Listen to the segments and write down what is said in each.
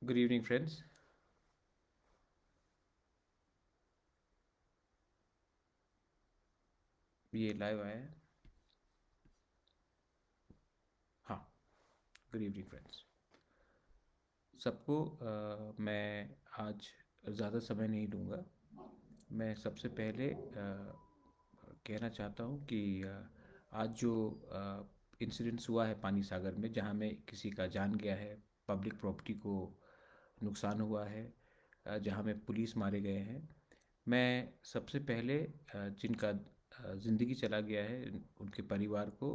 Good evening friends. ये live आया है। हाँ। गुड इवनिंग फ्रेंड्स सबको। मैं आज ज़्यादा समय नहीं लूँगा। मैं सबसे पहले कहना चाहता हूँ कि आज जो इंसिडेंट्स हुआ है पानी सागर में, जहाँ में किसी का जान गया है, पब्लिक प्रॉपर्टी को नुकसान हुआ है, जहाँ में पुलिस मारे गए हैं। मैं सबसे पहले जिनका ज़िंदगी चला गया है उनके परिवार को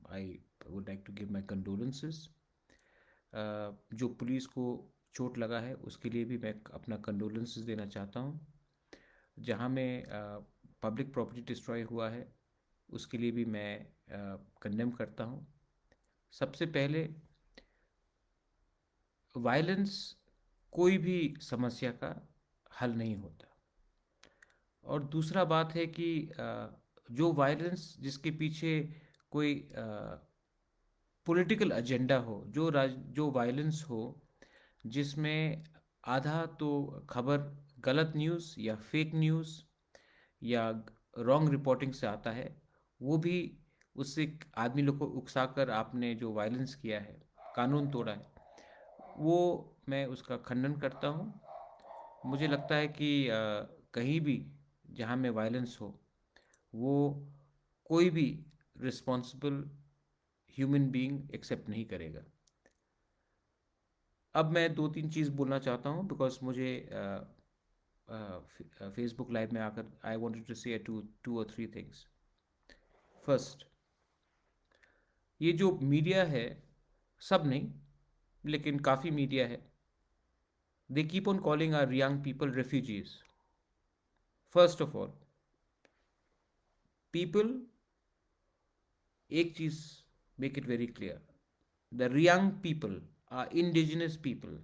I would like to give my condolences. जो पुलिस को चोट लगा है उसके लिए भी मैं अपना कंडोलेंसेस देना चाहता हूँ। जहाँ में पब्लिक प्रॉपर्टी डिस्ट्रॉय हुआ है उसके लिए भी मैं कंडेम करता हूँ। सबसे पहले, वायलेंस कोई भी समस्या का हल नहीं होता। और दूसरा बात है कि जो वायलेंस जिसके पीछे कोई पॉलिटिकल एजेंडा हो, जो वायलेंस हो जिसमें आधा तो खबर गलत न्यूज़ या फेक न्यूज़ या रॉन्ग रिपोर्टिंग से आता है, वो भी उससे आदमी लोग को उकसाकर आपने जो वायलेंस किया है, कानून तोड़ा है, वो मैं उसका खंडन करता हूँ। मुझे लगता है कि कहीं भी जहाँ में वायलेंस हो, वो कोई भी रिस्पॉन्सिबल ह्यूमन बीइंग एक्सेप्ट नहीं करेगा। अब मैं दो तीन चीज़ बोलना चाहता हूँ बिकॉज मुझे फेसबुक लाइव में आकर आई वांटेड टू से टू और थ्री थिंग्स। फर्स्ट, ये जो मीडिया है, सब नहीं लेकिन काफ़ी मीडिया है, they keep on calling our young people refugees. First of all, people, एक चीज़ make it very clear, the young people are indigenous people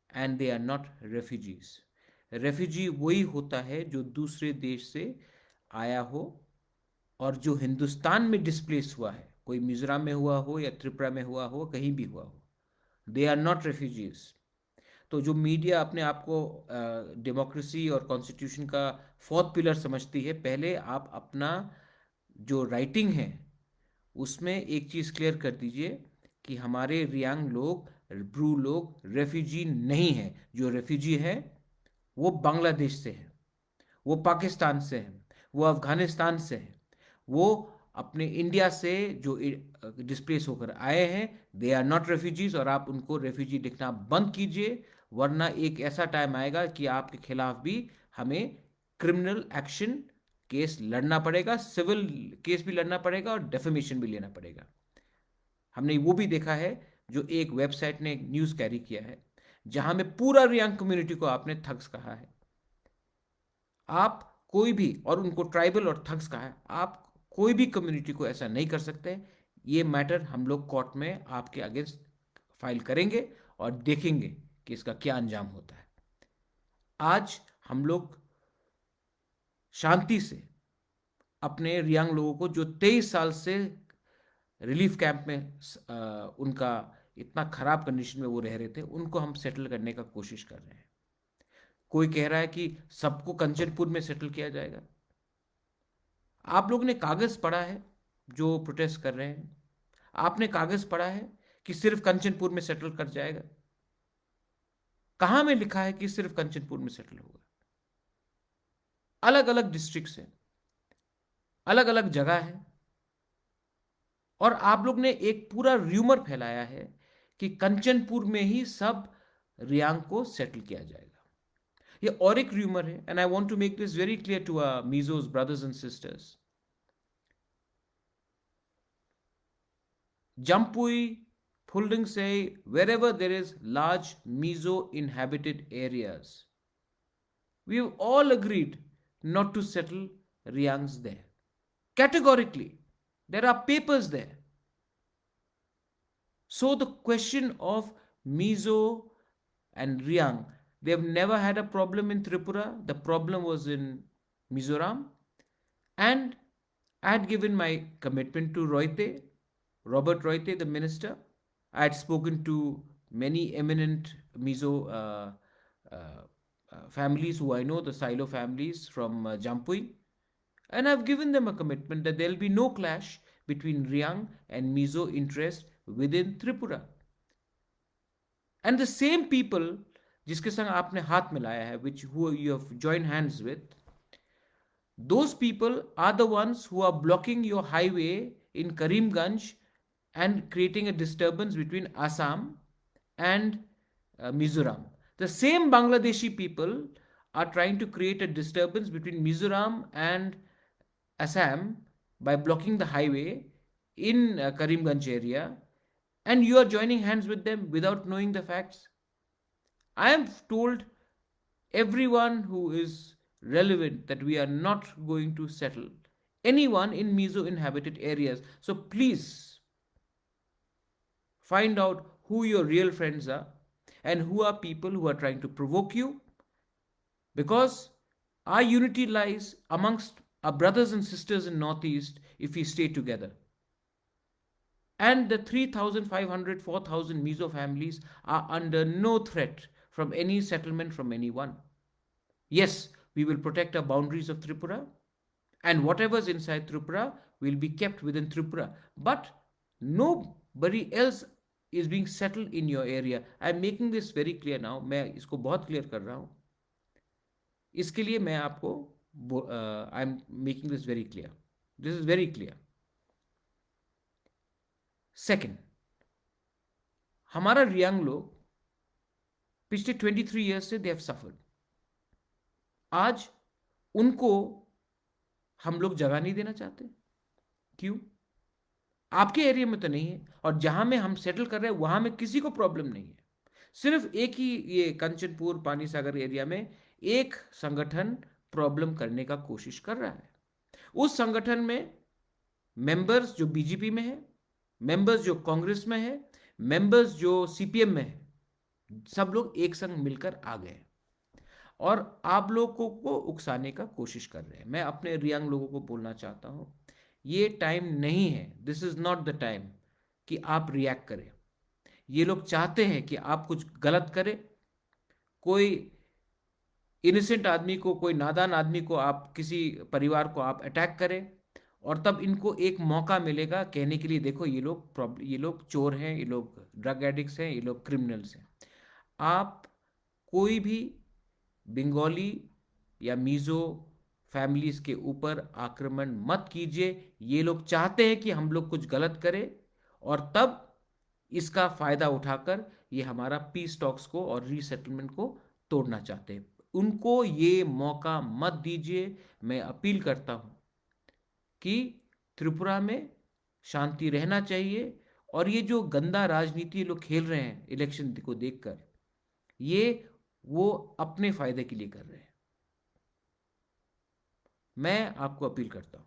and they are not refugees. Refugee वही होता है जो दूसरे देश से आया हो और जो हिंदुस्तान में डिस्प्लेस हुआ है, कोई मिजोरम में हुआ हो या त्रिपुरा में हुआ हो, कहीं भी हुआ हो, दे आर नॉट रेफ्यूजीज। तो जो मीडिया अपने आप को डेमोक्रेसी और कॉन्स्टिट्यूशन का फोर्थ पिलर समझती है, पहले आप अपना जो राइटिंग है उसमें एक चीज़ क्लियर कर दीजिए कि हमारे रियांग लोग, ब्रू लोग रेफ्यूजी नहीं हैं। जो रेफ्यूजी है वो बांग्लादेश से है, वो पाकिस्तान से है, वो अफगानिस्तान से है, वो अपने इंडिया से जो डिस्प्लेस होकर आए हैं, दे आर नॉट रेफ्यूजीज। और आप उनको रेफ्यूजी लिखना बंद कीजिए, वरना एक ऐसा टाइम आएगा कि आपके खिलाफ भी हमें क्रिमिनल एक्शन केस लड़ना पड़ेगा, सिविल केस भी लड़ना पड़ेगा और डेफेमेशन भी लेना पड़ेगा। हमने वो भी देखा है, जो एक वेबसाइट ने एक न्यूज़ कैरी किया है जहां में पूरा रियांग कम्युनिटी को आपने थग्स कहा है। आप कोई भी, और उनको ट्राइबल और थग्स कहा है, आप कोई भी कम्युनिटी को ऐसा नहीं कर सकते। ये मैटर हम लोग कोर्ट में आपके अगेंस्ट फाइल करेंगे और देखेंगे कि इसका क्या अंजाम होता है। आज हम लोग शांति से अपने रियांग लोगों को, जो 23 साल से रिलीफ कैंप में उनका इतना खराब कंडीशन में वो रह रहे थे, उनको हम सेटल करने का कोशिश कर रहे हैं। कोई कह रहा है कि सबको कंचनपुर में सेटल किया जाएगा। आप लोग ने कागज पढ़ा है जो प्रोटेस्ट कर रहे हैं? आपने कागज पढ़ा है कि सिर्फ कंचनपुर में सेटल कर जाएगा? कहां में लिखा है कि सिर्फ कंचनपुर में सेटल होगा? अलग अलग डिस्ट्रिक्ट है, अलग अलग जगह है, और आप लोग ने एक पूरा र्यूमर फैलाया है कि कंचनपुर में ही सब रियांग को सेटल किया जाएगा। ये और एक र्यूमर है, and I want to make this very clear to our Mizos brothers and sisters. Jampui, Phulding say, wherever there is large Mizo inhabited areas, we have all agreed not to settle Riangs there. Categorically, there are papers there. So the question of Mizo and Riang, they have never had a problem in Tripura. The problem was in Mizoram. And I had given my commitment to Roite, Robert Roite, the minister. I had spoken to many eminent Mizo families who I know, the Silo families from Jampui, and I've given them a commitment that there'll be no clash between Riang and Mizo interest within Tripura. And the same people जिसके संग आपने हाथ मिलाया है, which who you have joined hands with, those people are the ones who are blocking your highway in Karimganj and creating a disturbance between Assam and Mizoram. The same Bangladeshi people are trying to create a disturbance between Mizoram and Assam by blocking the highway in Karimganj area, and you are joining hands with them without knowing the facts. I am told everyone who is relevant that we are not going to settle anyone in Mizo inhabited areas. So please find out who your real friends are and who are people who are trying to provoke you, because our unity lies amongst our brothers and sisters in Northeast if we stay together. And the 3,500, 4,000 Mizo families are under no threat from any settlement from anyone. Yes, we will protect our boundaries of Tripura, and whatever's inside Tripura will be kept within Tripura. But nobody else is being settled in your area. I am making this very clear now. मैं इसको बहुत clear कर रहा हूँ. इसके लिए मैं आपको I am making this very clear. This is very clear. Second, हमारा रियांग लोग पिछले 23 years से they have suffered. आज उनको हम लोग जगह नहीं देना चाहते. क्यों? आपके एरिया में तो नहीं है, और जहां में हम सेटल कर रहे हैं वहां में किसी को प्रॉब्लम नहीं है. सिर्फ एक ही ये कंचनपुर पानी सागर एरिया में एक संगठन प्रॉब्लम करने का कोशिश कर रहा है. उस संगठन में मेंबर्स जो बीजेपी में है, मेंबर्स जो कांग्रेस में है, मेंबर्स जो सीपीएम में है, सब लोग एक संग मिलकर आ गए और आप लोगों को उकसाने का कोशिश कर रहे हैं. मैं अपने रियांग लोगों को बोलना चाहता हूं, ये टाइम नहीं है, this is not the time कि आप रिएक्ट करें. ये लोग चाहते हैं कि आप कुछ गलत करें, कोई इनोसेंट आदमी को, कोई नादान आदमी को, आप किसी परिवार को आप अटैक करें, और तब इनको एक मौका मिलेगा कहने के लिए देखो ये लोग चोर हैं, ये लोग ड्रग एडिक्ट्स हैं, ये लोग क्रिमिनल्स हैं. आप कोई भी बंगाली या मिजो फैमिलीज के ऊपर आक्रमण मत कीजिए. ये लोग चाहते हैं कि हम लोग कुछ गलत करें और तब इसका फायदा उठाकर ये हमारा पीस टॉक्स को और रीसेटलमेंट को तोड़ना चाहते हैं. उनको ये मौका मत दीजिए. मैं अपील करता हूं कि त्रिपुरा में शांति रहना चाहिए, और ये जो गंदा राजनीति लोग खेल रहे हैं इलेक्शन को देखकर, ये वो अपने फायदे के लिए कर रहे हैं. मैं आपको अपील करता हूं.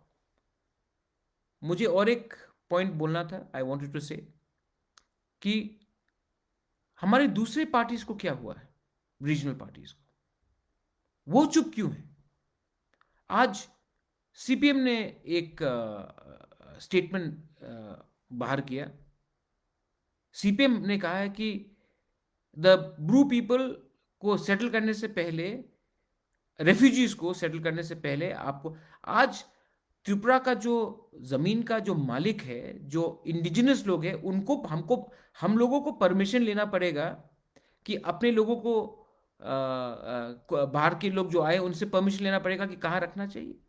मुझे और एक पॉइंट बोलना था. आई वांटेड टू से कि हमारे दूसरे पार्टीज को क्या हुआ है, रीजनल पार्टीज को, वो चुप क्यों है? आज सीपीएम ने एक स्टेटमेंट बाहर किया. सीपीएम ने कहा है कि द ब्रू पीपल को सेटल करने से पहले, रेफ्यूजीज को सेटल करने से पहले आपको, आज त्रिपुरा का जो जमीन का जो मालिक है, जो इंडिजिनस लोग हैं, उनको हम लोगों को परमिशन लेना पड़ेगा कि अपने लोगों को बाहर के लोग जो आए उनसे परमिशन लेना पड़ेगा कि कहाँ रखना चाहिए.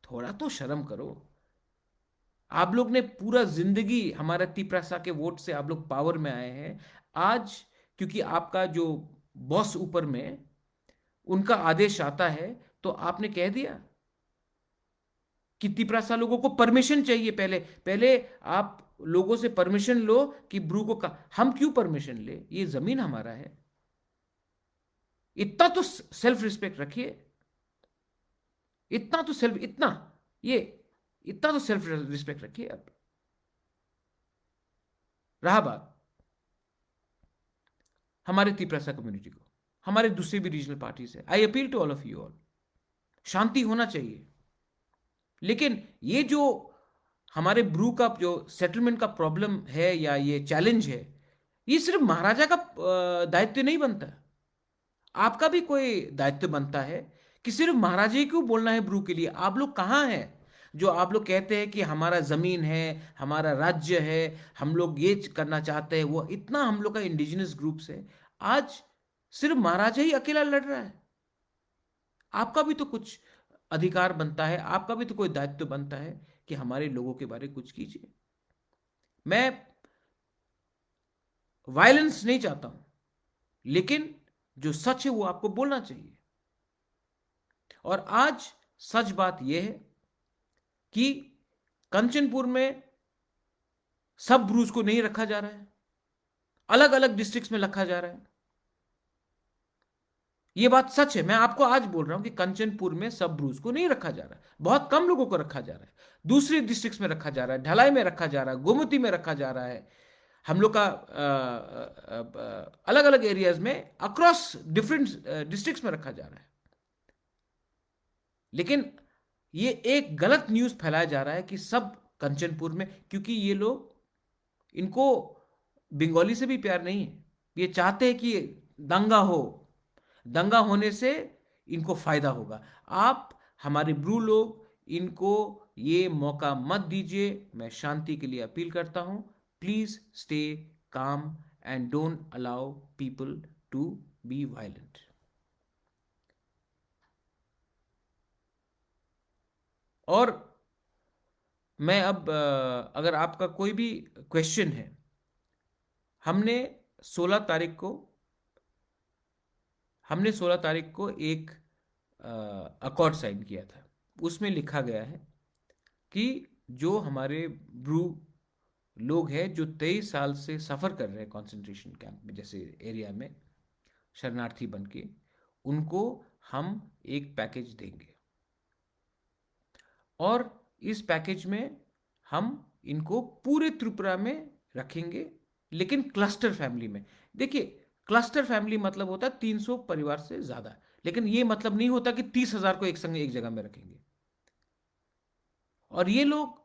थोड़ा तो शर्म करो. आप लोग ने पूरा जिंदगी हमारा तिपरासा के वोट से आप लोग पावर में आए हैं. आज क्योंकि आपका जो बॉस ऊपर में उनका आदेश आता है, तो आपने कह दिया कि तिपरासा लोगों को परमिशन चाहिए. पहले आप लोगों से परमिशन लो कि ब्रू को हम क्यों परमिशन ले? ये जमीन हमारा है. इतना तो सेल्फ रिस्पेक्ट रखिए. इतना तो सेल्फ रिस्पेक्ट रखिए आप. रहा बात हमारे तिपरासा कम्युनिटी को, हमारे दूसरे भी रीजनल पार्टीज है, I appeal to all of you all, शांति होना चाहिए. लेकिन ये जो हमारे ब्रू का जो सेटलमेंट का प्रॉब्लम है या ये चैलेंज है, ये सिर्फ महाराजा का दायित्व नहीं बनता, आपका भी कोई दायित्व बनता है कि सिर्फ महाराजा ही क्यों बोलना है ब्रू के लिए। आप लोग कहाँ हैं जो आप लोग कहते हैं कि हमारा जमीन है, हमारा राज्य है, हम लोग ये करना चाहते हैं, वो इतना हम लोग का इंडिजिनस ग्रुप्स है। आज सिर्फ महाराजा ही अकेला लड़ रहा है। आपका भी तो कुछ अधिकार बनता है, आपका भी तो कोई दायित्व बनता है कि हमारे लोगों के बारे में कुछ कीजिए। मैं वायलेंस नहीं चाहता हूं, लेकिन जो सच है वो आपको बोलना चाहिए। और आज सच बात यह है कि कंचनपुर में सब ब्रूज को नहीं रखा जा रहा है, अलग अलग डिस्ट्रिक्ट्स में रखा जा रहा है। ये बात सच है, मैं आपको आज बोल रहा हूं कि कंचनपुर में सब ब्रूज को नहीं रखा जा रहा है, बहुत कम लोगों को रखा जा रहा है। दूसरे डिस्ट्रिक्ट्स में रखा जा रहा है, ढलाई में रखा जा रहा है, गोमती में रखा जा रहा है, हम लोग का अलग अलग एरियाज में अक्रॉस डिफरेंट डिस्ट्रिक्ट्स में रखा जा रहा है। लेकिन ये एक गलत न्यूज फैलाया जा रहा है कि सब कंचनपुर में, क्योंकि ये लोग, इनको बंगाली से भी प्यार नहीं है। ये चाहते हैं कि दंगा हो, दंगा होने से इनको फायदा होगा। आप हमारे ब्रू लोग, इनको ये मौका मत दीजिए। मैं शांति के लिए अपील करता हूं, please stay calm and don't allow people to be violent. और मैं अब अगर आपका कोई भी क्वेश्चन है, हमने 16 तारीख को हमने 16 तारीख को एक अकॉर्ड साइन किया था। उसमें लिखा गया है कि जो हमारे ब्रू लोग हैं जो 23 साल से सफ़र कर रहे हैं कंसंट्रेशन कैंप में जैसे एरिया में शरणार्थी बन के, उनको हम एक पैकेज देंगे। और इस पैकेज में हम इनको पूरे त्रिपुरा में रखेंगे, लेकिन क्लस्टर फैमिली में। देखिए, क्लस्टर फैमिली मतलब होता है 300 परिवार से ज्यादा, लेकिन ये मतलब नहीं होता कि 30,000 को एक संग एक जगह में रखेंगे। और ये लोग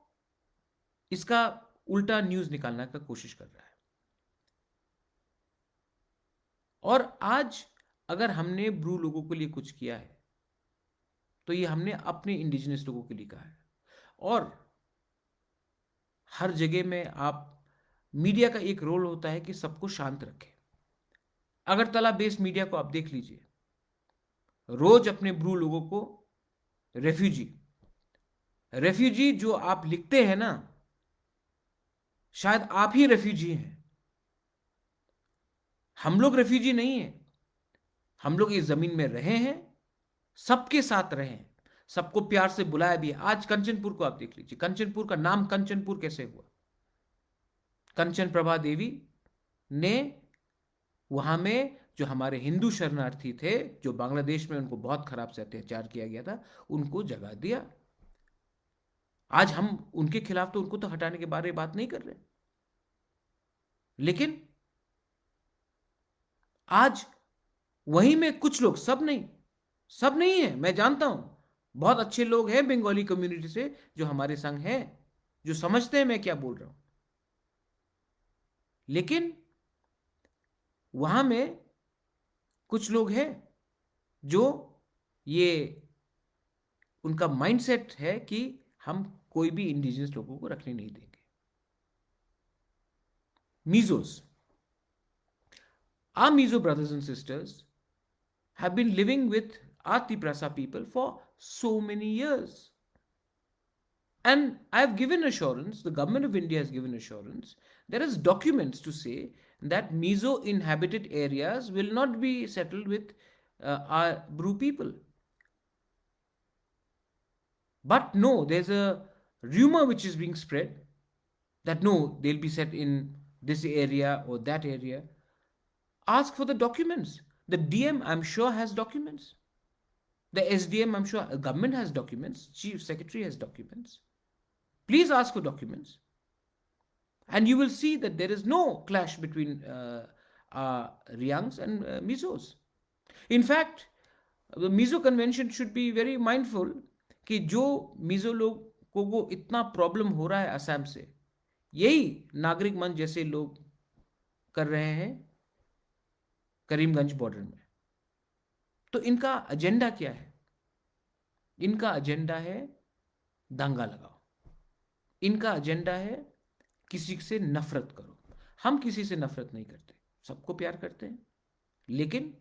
इसका उल्टा न्यूज निकालने का कोशिश कर रहा है। और आज अगर हमने ब्रू लोगों के लिए कुछ किया है तो ये हमने अपने इंडिजिनस लोगों के लिए कहा है। और हर जगह में आप, मीडिया का एक रोल होता है कि सबको शांत रखे। अगरतला बेस्ड मीडिया को आप देख लीजिए, रोज अपने ब्रू लोगों को रेफ्यूजी रेफ्यूजी जो आप लिखते हैं ना, शायद आप ही रेफ्यूजी हैं। हम लोग रेफ्यूजी नहीं हैं, हम लोग इस जमीन में रहे हैं, सबके साथ रहे हैं, सबको प्यार से बुलाया भी है। आज कंचनपुर को आप देख लीजिए, कंचनपुर का नाम कंचनपुर कैसे हुआ? कंचन प्रभा देवी ने वहां में जो हमारे हिंदू शरणार्थी थे, जो बांग्लादेश में उनको बहुत खराब से अत्याचार किया गया था, उनको जगह दिया। आज हम उनके खिलाफ तो, उनको तो हटाने के बारे में बात नहीं कर रहे, लेकिन आज वहीं में कुछ लोग, सब नहीं है, मैं जानता हूं बहुत अच्छे लोग हैं बंगाली कम्युनिटी से जो हमारे संग हैं, जो समझते हैं मैं क्या बोल रहा हूं, लेकिन वहां में कुछ लोग हैं जो, ये उनका माइंडसेट है कि हम कोई भी इंडिजिनस लोगों को रखने नहीं देंगे। Mizos, our Mizo brothers and sisters have been living with our Tiprasa people for so many years. And I have given assurance, the government of India has given assurance, there is documents to say that Mizo inhabited areas will not be settled with our Bru people. But no, there's a rumor which is being spread that no, they'll be set in this area or that area. Ask for the documents. The DM, I'm sure, has documents. The SDM, I'm sure, government has documents. Chief Secretary has documents. Please ask for documents. And you will see that there is no clash between Riangs and Mizos. In fact, the Mizo Convention should be very mindful कि जो मिजो लोग को इतना problem हो रहा है असम से, यही नागरिक मंच जैसे लोग कर रहे हैं करीमगंज बॉर्डर में। तो इनका एजेंडा क्या है? इनका एजेंडा है दंगा लगाओ। इनका एजेंडा है किसी से नफरत करो। हम किसी से नफरत नहीं करते, सबको प्यार करते हैं, लेकिन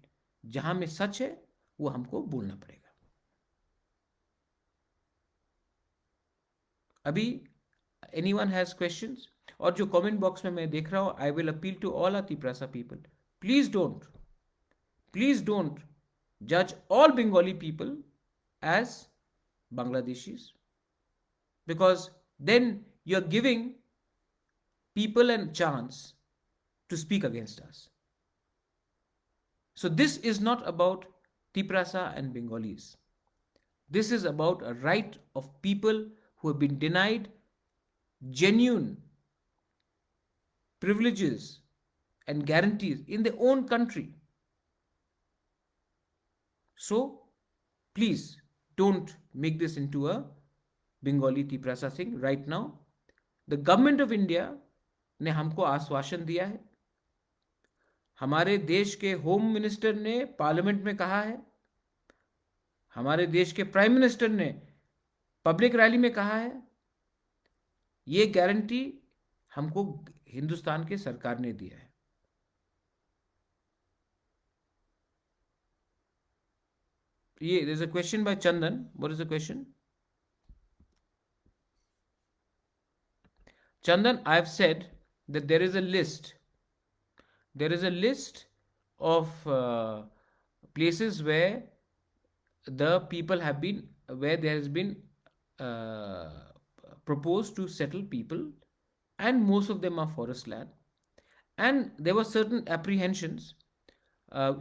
जहां में सच है वो हमको बोलना पड़ेगा। अभी एनीवन हैज क्वेश्चंस? और जो कमेंट बॉक्स में मैं देख रहा हूं, I will appeal to all our Tiprasa people, please don't judge all Bengali people as Bangladeshis, because then you're giving people a chance to speak against us. So this is not about Tiprasa and Bengalis. This is about a right of people who have been denied genuine privileges and guarantees in their own country. So please don't make this into a Bengali Tiprasa thing right now. The government of India ने हमको आश्वासन दिया है। हमारे देश के home minister ने parliament में कहा है, हमारे देश के प्राइम मिनिस्टर ने पब्लिक रैली में कहा है, ये गारंटी हमको हिंदुस्तान के सरकार ने दिया है। ये there is a question by Chandan. What is the question? Chandan, I've said that there is a list of places where the people have been, where there has been uh, proposed to settle people, and most of them are forest land. And there were certain apprehensions.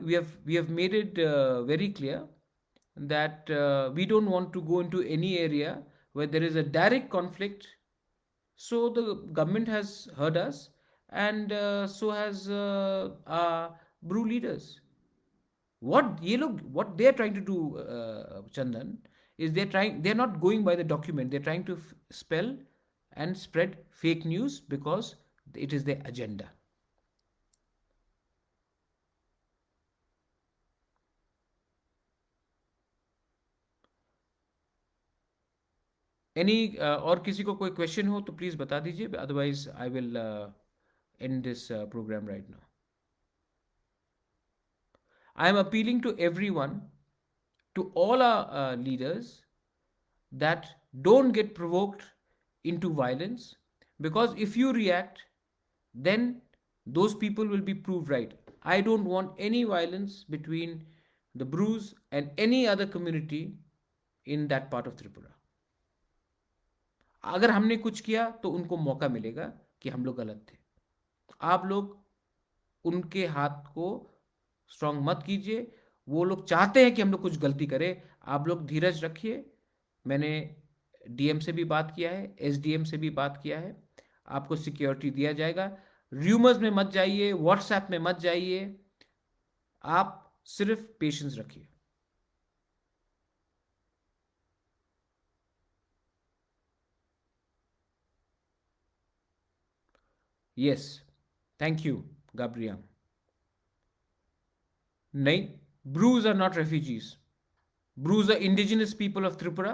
We have made it very clear that we don't want to go into any area where there is a direct conflict. So the government has heard us, and so has our brew leaders. What they are trying to do, Chandan, is they're not going by the document. They're trying to spell and spread fake news because it is their agenda. Any और किसी को कोई question हो तो please बता दीजिए, otherwise I will end this program right now. I am appealing to everyone, to all our leaders, that don't get provoked into violence, because if you react, then those people will be proved right. I don't want any violence between the Brus and any other community in that part of Tripura. अगर हमने कुछ किया तो उनको मौका मिलेगा कि हम लोग गलत थे। आप लोग उनके हाथ को स्ट्रांग मत कीजिए। वो लोग चाहते हैं कि हम लोग कुछ गलती करें। आप लोग धीरज रखिए। मैंने डीएम से भी बात किया है, एसडीएम से भी बात किया है। आपको सिक्योरिटी दिया जाएगा। र्यूमर्स में मत जाइए, व्हाट्सएप में मत जाइए। आप सिर्फ पेशेंस रखिए। Yes, thank you Gabriya. नहीं, Brus are not refugees. Brus are indigenous people of Tripura,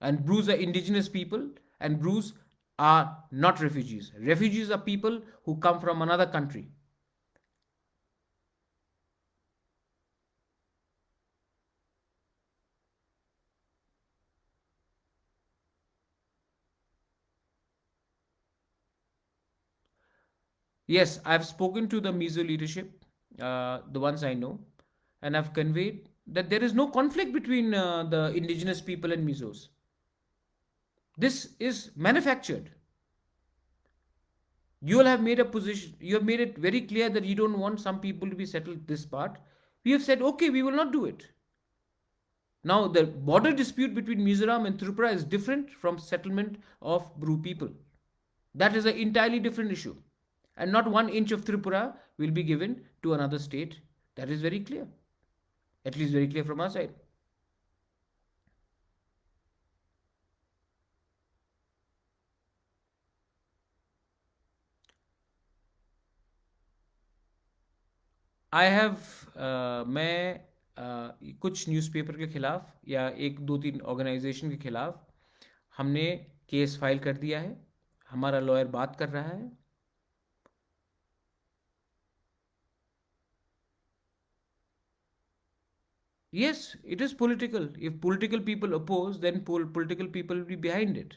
and Brus are indigenous people, and Brus are not refugees. Refugees are people who come from another country. Yes, I've spoken to the Mizo leadership, the ones I know, and I've conveyed that there is no conflict between the indigenous people and Mizos. This is manufactured. You will have made a position, you have made it very clear that you don't want some people to be settled this part. We have said, okay, we will not do it. Now, the border dispute between Mizoram and Tripura is different from settlement of Bru people. That is an entirely different issue. And not 1 inch of Tripura will be given to another state. That is very clear. At least very clear from our side. I have मैं कुछ newspaper के खिलाफ या एक दो तीन organisation के खिलाफ हमने केस फाइल कर दिया है। हमारा लॉयर बात कर रहा है। Yes, it is political. If political people oppose, then political people will be behind it.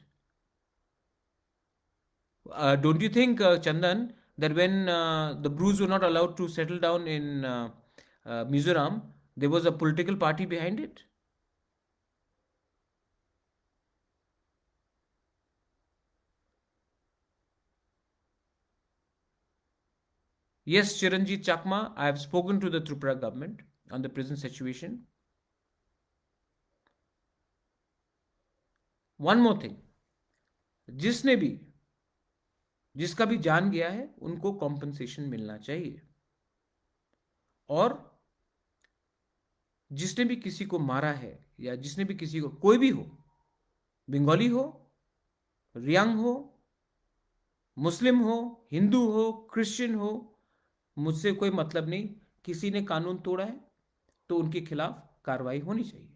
Don't you think, Chandan, that when the Brus were not allowed to settle down in Mizoram, there was a political party behind it? Yes, Chiranjit Chakma, I have spoken to the Tripura government on the prison situation. One more thing, जिसने भी जिसका भी जान गया है उनको compensation मिलना चाहिए। और जिसने भी किसी को मारा है या जिसने भी किसी को, कोई भी हो, बंगाली हो, रियांग हो, मुस्लिम हो, हिंदू हो, क्रिश्चियन हो, मुझसे कोई मतलब नहीं। किसी ने कानून तोड़ा है तो उनके खिलाफ कार्रवाई होनी चाहिए।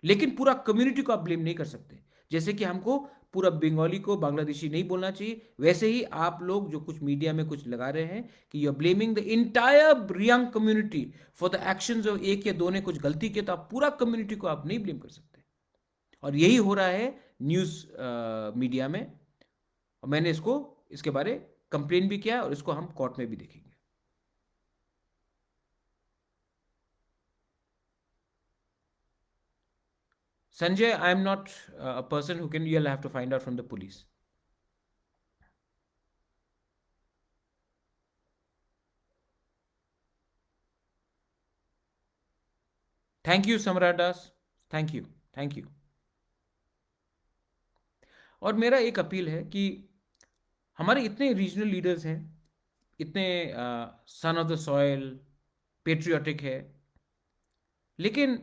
लेकिन पूरा कम्युनिटी को आप ब्लेम नहीं कर सकते। जैसे कि हमको पूरा बंगाली को बांग्लादेशी नहीं बोलना चाहिए, वैसे ही आप लोग जो कुछ मीडिया में कुछ लगा रहे हैं कि you are blaming the entire Reang community for the actions of एक या दो ने कुछ गलती की, तो आप पूरा कम्युनिटी को आप नहीं ब्लेम कर सकते। और यही हो रहा है न्यूज मीडिया में। और मैंने इसके बारे कंप्लेन भी किया और इसको हम कोर्ट में भी देखेंगे। Sanjay, I am not a person who can, you'll have to find out from the police. Thank you सम्राट दास, थैंक यू, थैंक यू। और मेरा एक अपील है कि हमारे इतने रीजनल लीडर्स हैं, इतने son of the soil, patriotic है, लेकिन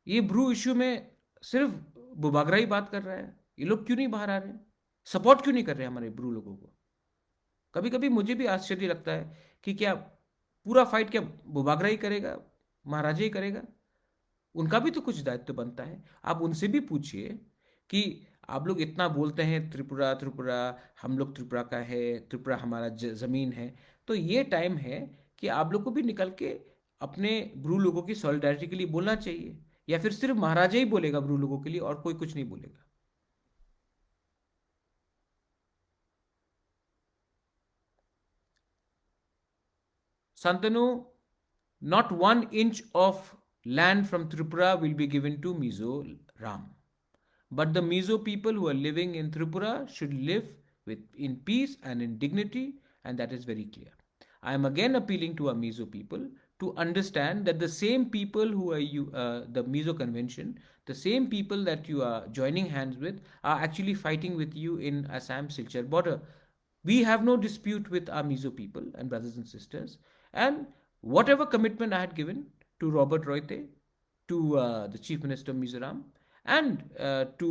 ये ब्रू इश्यू में सिर्फ बुबागरा ही बात कर रहा है। ये लोग क्यों नहीं बाहर आ रहे हैं, सपोर्ट क्यों नहीं कर रहे हैं हमारे ब्रू लोगों को? कभी कभी मुझे भी आश्चर्य लगता है कि क्या पूरा फाइट क्या बुबागरा ही करेगा, महाराजा ही करेगा? उनका भी तो कुछ दायित्व बनता है। आप उनसे भी पूछिए कि आप लोग इतना बोलते हैं त्रिपुरा त्रिपुरा, हम लोग त्रिपुरा का है, त्रिपुरा हमारा ज़मीन है। तो ये टाइम है कि आप लोग को भी निकल के अपने ब्रू लोगों की सॉलिडारिटी के लिए बोलना चाहिए। या फिर सिर्फ महाराजा ही बोलेगा ब्रू लोगों के लिए और कोई कुछ नहीं बोलेगा? Santanu, not 1 inch of land from Tripura will be given to Mizoram. But the Mizo people who are living in Tripura should live in peace and in dignity, and that is very clear. I am again appealing to our Mizo people to understand that the same people who are the Mizo convention, the same people that you are joining hands with, are actually fighting with you in Assam Silchar border. We have no dispute with our Mizo people and brothers and sisters. And whatever commitment I had given to Robert Roite, to the Chief Minister of Mizoram, and to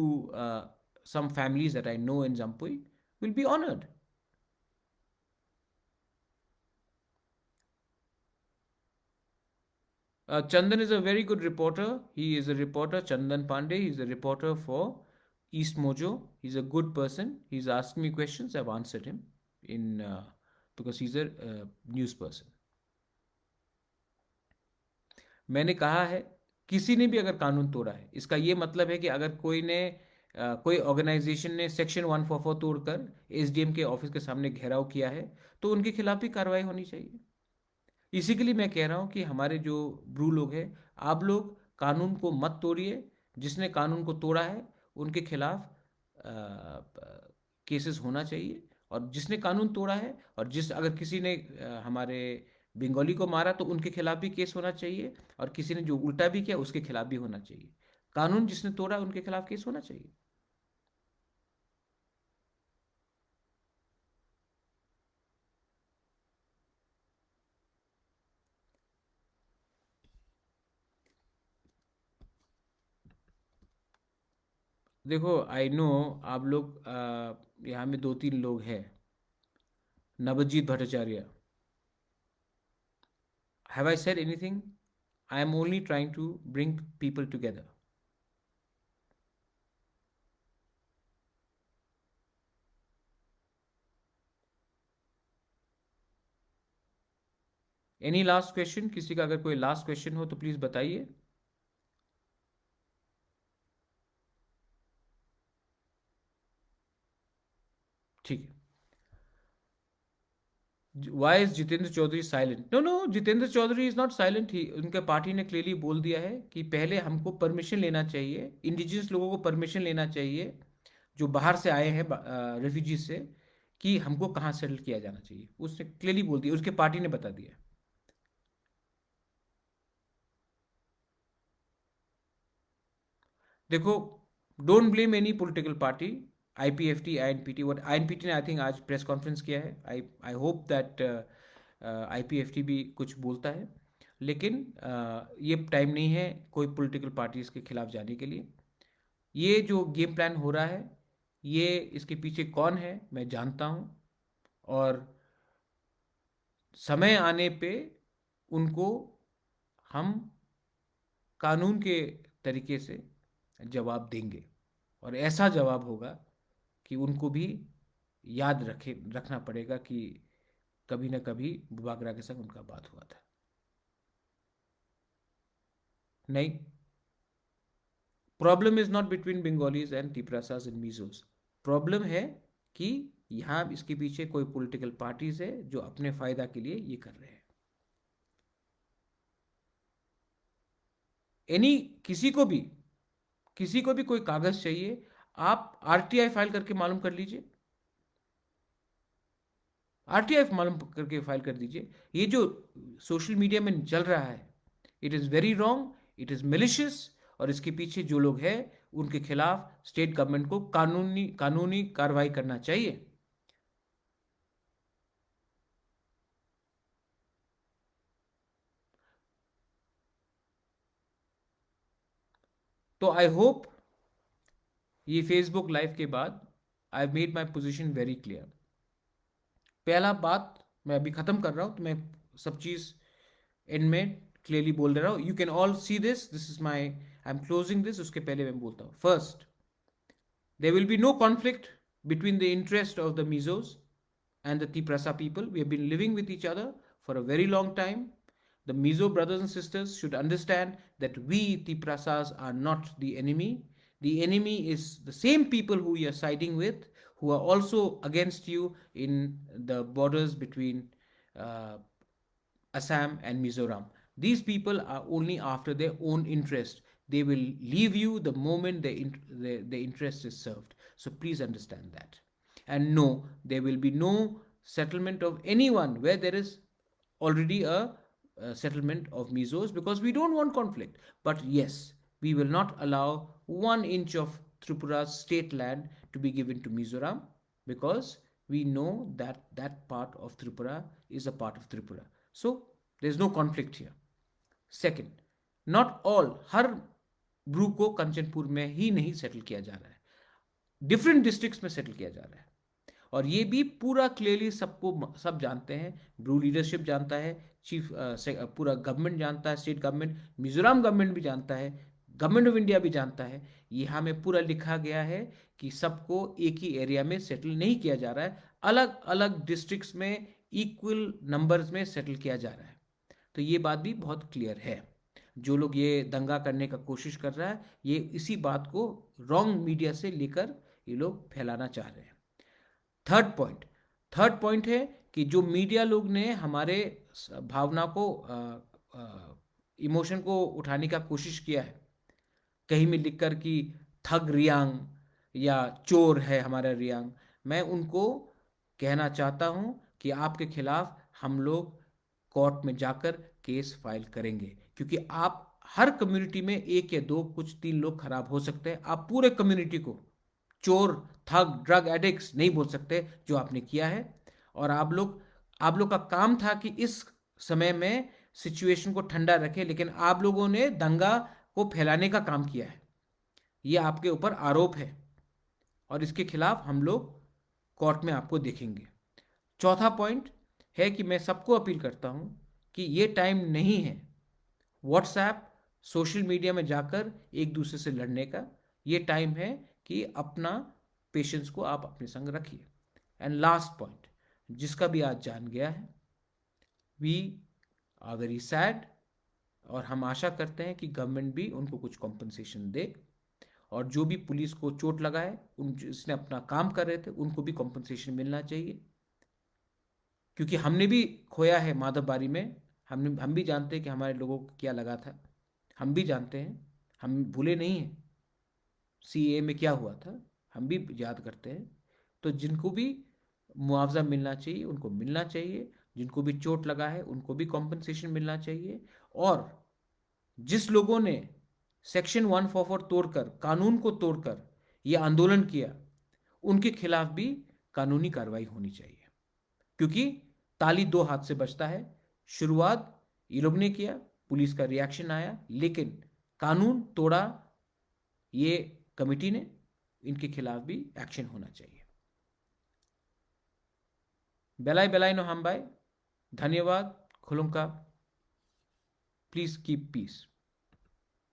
some families that I know in Zampui, will be honored. Chandan is a very good reporter. He is a reporter, Chandan Pandey. He's a reporter for East Mojo. He's a good person. He's asked me questions. I've answered him in because he's a news person. मैंने कहा है किसी ने भी अगर कानून तोड़ा है, इसका ये मतलब है कि अगर कोई ऑर्गेनाइजेशन ने सेक्शन 144 तोड़कर एसडीएम के ऑफिस के सामने घेराव किया है, तो उनके खिलाफ भी कार्रवाई होनी चाहिए। इसी के लिए मैं कह रहा हूँ कि हमारे जो ब्रू लोग हैं, आप लोग कानून को मत तोड़िए। जिसने कानून को तोड़ा है उनके खिलाफ केसेस होना चाहिए। और जिसने कानून तोड़ा है और अगर किसी ने हमारे बंगाली को मारा तो उनके खिलाफ भी केस होना चाहिए। और किसी ने जो उल्टा भी किया उसके खिलाफ भी होना चाहिए। कानून जिसने तोड़ा उनके खिलाफ केस होना चाहिए। देखो, आई नो आप लोग यहाँ में दो तीन लोग हैं, Navjeet Bhattacharya, Have I said anything? I am only trying to bring people together. Any last question? किसी का अगर कोई लास्ट क्वेश्चन हो तो प्लीज बताइए. ठीक है. Why is Jitendra Chaudhary silent? No no, Jitendra Chaudhary is not silent. He, उनके पार्टी ने क्लियरली बोल दिया है कि पहले हमको परमिशन लेना चाहिए, इंडिजिनस लोगों को परमिशन लेना चाहिए जो बाहर से आए हैं रेफ्यूजी से, कि हमको कहाँ सेटल किया जाना चाहिए. उसने क्लियरली बोल दिया, उसके पार्टी ने बता दिया. देखो, don't blame any political party. IPFT, INPT, what INPT ने आई थिंक आज प्रेस कॉन्फ्रेंस किया है. I I hope that IPFT भी कुछ बोलता है. लेकिन ये टाइम नहीं है कोई पॉलिटिकल पार्टीज के खिलाफ जाने के लिए. ये जो गेम प्लान हो रहा है, ये इसके पीछे कौन है मैं जानता हूँ. और समय आने पे उनको हम कानून के तरीके से जवाब देंगे. और ऐसा जवाब होगा कि उनको भी याद रखना पड़ेगा कि कभी ना कभी बुबागरा के संग उनका बात हुआ था. नहीं, problem is not between Bengalis and Tiprasas and Mizos. Problem है कि यहाँ इसके पीछे कोई पॉलिटिकल पार्टीज है जो अपने फायदा के लिए ये कर रहे हैं. एनी किसी को भी कोई कागज चाहिए, आप आरटीआई फाइल करके मालूम कर लीजिए. आरटीआई मालूम करके फाइल कर दीजिए. ये जो सोशल मीडिया में चल रहा है, it is very wrong, it is malicious. और इसके पीछे जो लोग हैं उनके खिलाफ स्टेट गवर्नमेंट को कानूनी कार्रवाई करना चाहिए. तो आई होप ये फेसबुक लाइव के बाद I made my position very clear. पहला बात मैं अभी खत्म कर रहा हूं, तो मैं सब चीज एंड में क्लियरली बोल दे रहा हूं. You can all see this is my, I am closing this. उसके पहले मैं बोलता हूं, first, there will be no conflict between the interest of the Mizos and the Tiprasa people. We have been living with each other for a very long time. The Mizo brothers and sisters should understand that we Tiprasas are not the enemy. The enemy is the same people who you are siding with, who are also against you in the borders between Assam and Mizoram. These people are only after their own interest. They will leave you the moment the interest is served. So please understand that. And no, there will be no settlement of anyone where there is already a settlement of Mizos, because we don't want conflict. But yes, we will not allow 1 inch of Tripura's state land to be given to Mizoram, because we know that that part of Tripura is a part of Tripura. So there is no conflict here. Second, not all, हर ब्रू को कंचनपुर में ही नहीं settle किया जा रहा है, different districts में settle किया जा रहा है. और ये भी पूरा क्लियरली सब जानते हैं. ब्रू लीडरशिप जानता है, चीफ पूरा गवर्नमेंट जानता है, स्टेट गवर्नमेंट, मिजोरम गवर्नमेंट भी जानता है, गवर्नमेंट ऑफ इंडिया भी जानता है. यहाँ में पूरा लिखा गया है कि सबको एक ही एरिया में सेटल नहीं किया जा रहा है, अलग अलग डिस्ट्रिक्ट्स में इक्वल नंबर्स में सेटल किया जा रहा है. तो ये बात भी बहुत क्लियर है. जो लोग ये दंगा करने का कोशिश कर रहा है, ये इसी बात को रॉन्ग मीडिया से लेकर ये लोग फैलाना चाह रहे हैं. थर्ड पॉइंट है कि जो मीडिया लोग ने हमारे भावना को, इमोशन को उठाने का कोशिश किया है, कहीं में लिखकर कि थग रियांग या चोर है हमारा रियांग, मैं उनको कहना चाहता हूं कि आपके खिलाफ हम लोग कोर्ट में जाकर केस फाइल करेंगे. क्योंकि आप हर कम्युनिटी में एक या दो, कुछ 3 लोग खराब हो सकते हैं. आप पूरे कम्युनिटी को चोर, थग, ड्रग एडिक्ट्स नहीं बोल सकते जो आपने किया है. और आप लोग का काम था कि इस समय में सिचुएशन को ठंडा रखें, लेकिन आप लोगों ने दंगा को फैलाने का काम किया है. ये आपके ऊपर आरोप है और इसके खिलाफ हम लोग कोर्ट में आपको देखेंगे. चौथा पॉइंट है कि मैं सबको अपील करता हूं कि ये टाइम नहीं है व्हाट्सएप सोशल मीडिया में जाकर एक दूसरे से लड़ने का। ये टाइम है कि अपना पेशेंस को आप अपने संग रखिए। एंड लास्ट पॉइंट, जिसका भी आज जान गया है, वी आर वेरी सैड, और हम आशा करते हैं कि गवर्नमेंट भी उनको कुछ कॉम्पनसेशन दे, और जो भी पुलिस को चोट लगा है, उन जिसने अपना काम कर रहे थे, उनको भी कॉम्पनसेशन मिलना चाहिए। क्योंकि हमने भी खोया है माधवबारी में, हम भी जानते हैं कि हमारे लोगों को क्या लगा था, हम भी जानते हैं, हम भूले नहीं हैं सीए में क्या हुआ था, हम भी याद करते हैं। तो जिनको भी मुआवजा मिलना चाहिए उनको मिलना चाहिए, जिनको भी चोट लगा है उनको भी कॉम्पनसेशन मिलना चाहिए। और जिस लोगों ने सेक्शन 144 तोड़कर, कानून को तोड़कर ये आंदोलन किया, उनके खिलाफ भी कानूनी कार्रवाई होनी चाहिए। क्योंकि ताली दो हाथ से बजता है। शुरुआत ये लोग ने किया, पुलिस का रिएक्शन आया, लेकिन कानून तोड़ा ये कमिटी ने, इनके खिलाफ भी एक्शन होना चाहिए। बेलाई बेलाई नो हम बाय। धन्यवाद। खुलुमका। Please keep piece.